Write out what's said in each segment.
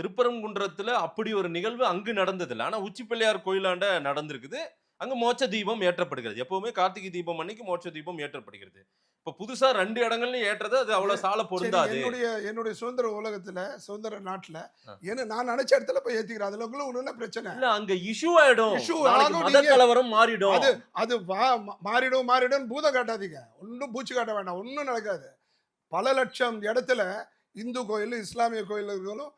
திருப்பரங்குன்றத்துல அப்படி ஒரு நிகழ்வு அங்கு நடந்ததில்ல. ஆனா உச்சி பிள்ளையார் கோயிலாண்ட நடந்திருக்குது. அங்க மோட்ச தீபம் ஏற்றப்படுகிறது. எப்பவுமே கார்த்திகை தீபம் அன்னைக்கு மோட்ச தீபம் ஏற்றப்படுகிறது. இப்ப புதுசா 2 இடங்கள்லயும் ஏற்றது அது அவ்வளவு சால சரி, பொருந்தாது. என்னுடைய சுதந்திர உலகத்துல, சுதந்திர நாட்டுல, அ. நான் நெனச்ச இடத்துல போய் ஏத்திக்கிறேன். அதுல உங்களுக்கு ஒண்ணும் பிரச்சனை? இல்ல அங்க இஷ்யூ ஆயிடும். இஷ்யூ நாளைக்கு ஆகும். மத நீங்க கலவரம் மாறிடும். அது அது மாறிடும் பூதம் காட்டாதீங்க. ஒண்ணும் பூச்சி காட்ட வேண்டாம். ஒண்ணும் நடக்காது. பல லட்சம் இடத்துல இந்து கோயில், இஸ்லாமிய கோயில்களும்,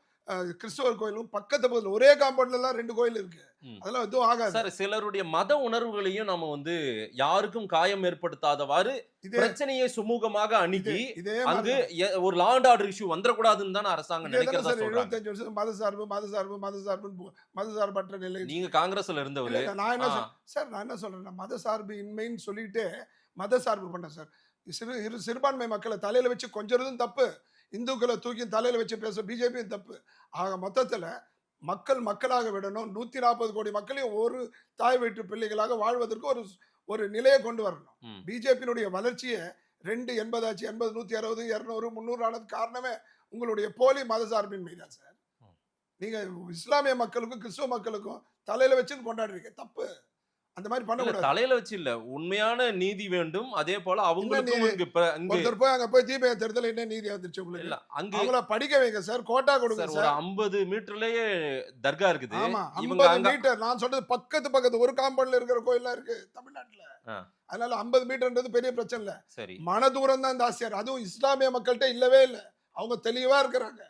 கிறிஸ்தவர் கோயிலும் பக்கத்து பக்கத்துல ஒரே காம்பவுண்ட்ல எல்லாம் 2 கோயில் இருக்கு. ம். அதெல்லாம் எதுவும் ஆகாது. சார் சிலருடைய மத உணர்வுகளையும் நம்ம வந்து யாருக்கும் காயம் ஏற்படுத்தாதவாறு இதே பிரச்சனையை சுமூகமாக அணுகி இதே அங்கு மாதிரி ஒரு லா அண்ட் ஆர்டர் இஷ்யூ வந்துடக்கூடாதுன்னு தானே அரசாங்கம் இதே தானே நினைக்கிறதா சார் சொல்றாங்க. 75 வருஷம் மதசார்பற்ற நிலை. நீங்க காங்கிரஸ்ல இருந்தவரு. இல்ல நான் என்ன ஆ. சார் நான் என்ன சொல்றேன், மதசார்பு இன்மைன்னு சொல்லிட்டு மதசார்பு பண்ணேன் சார். சிறுபான்மை மக்களை தலையில வச்சு கொஞ்சறதும் தப்பு, இந்துக்களை தூக்கி தலையில வச்சு பேச பிஜேபியும் தப்பு. ஆக மொத்தத்துல மக்களாக விடணும். 140 கோடி மக்களையும் ஒரு தாய் வயிற்று பிள்ளைகளாக வாழ்வதற்கு ஒரு நிலையை கொண்டு வரணும். ம். பிஜேபியினுடைய வளர்ச்சியை 280 ஆச்சு, 80, 160, 200, 300 ஆனது காரணமே உங்களுடைய போலி மதசார்பின்மை தான் சார். ம். நீங்க இஸ்லாமிய மக்களுக்கும் கிறிஸ்துவ மக்களுக்கும் தலையில வச்சுன்னு கொண்டாடுறீங்க, தப்பு. அந்த மாதிரி இல்ல பண்ணக்கூடாது. தலையில வச்சு இல்ல. உண்மையான நீதி வேண்டும். அதே போல அவங்களுக்கும் இங்கு ஒருத்தர் போய் அங்க போய் தீபம் ஏத்துறதுல என்ன நீதி வந்துருச்சு உங்களுக்கு? இல்ல அங்கு அவங்கள படிக்க வைங்க சார், கோட்டா கொடுங்க சார் சார். ஒரு 50 மீட்டர்லயே தர்கா இருக்குது. ஆமா, இவங்க 50 அங்க மீட்டர். நான் சொல்றது பக்கத்து ஒரு காம்பவுண்ட்ல இருக்கிற கோயில்லாம் இருக்கு தமிழ்நாட்டுல. ஆ. அதனால 50 மீட்டர்ன்றது பெரிய பிரச்சனை இல்ல. சரி. மன தூரம் தான் ஜாஸ்தியா இருக்கு. அதுவும் இஸ்லாமிய மக்கள்கிட்ட இல்லவே இல்ல. அவங்க தெளிவா இருக்கிறாங்க.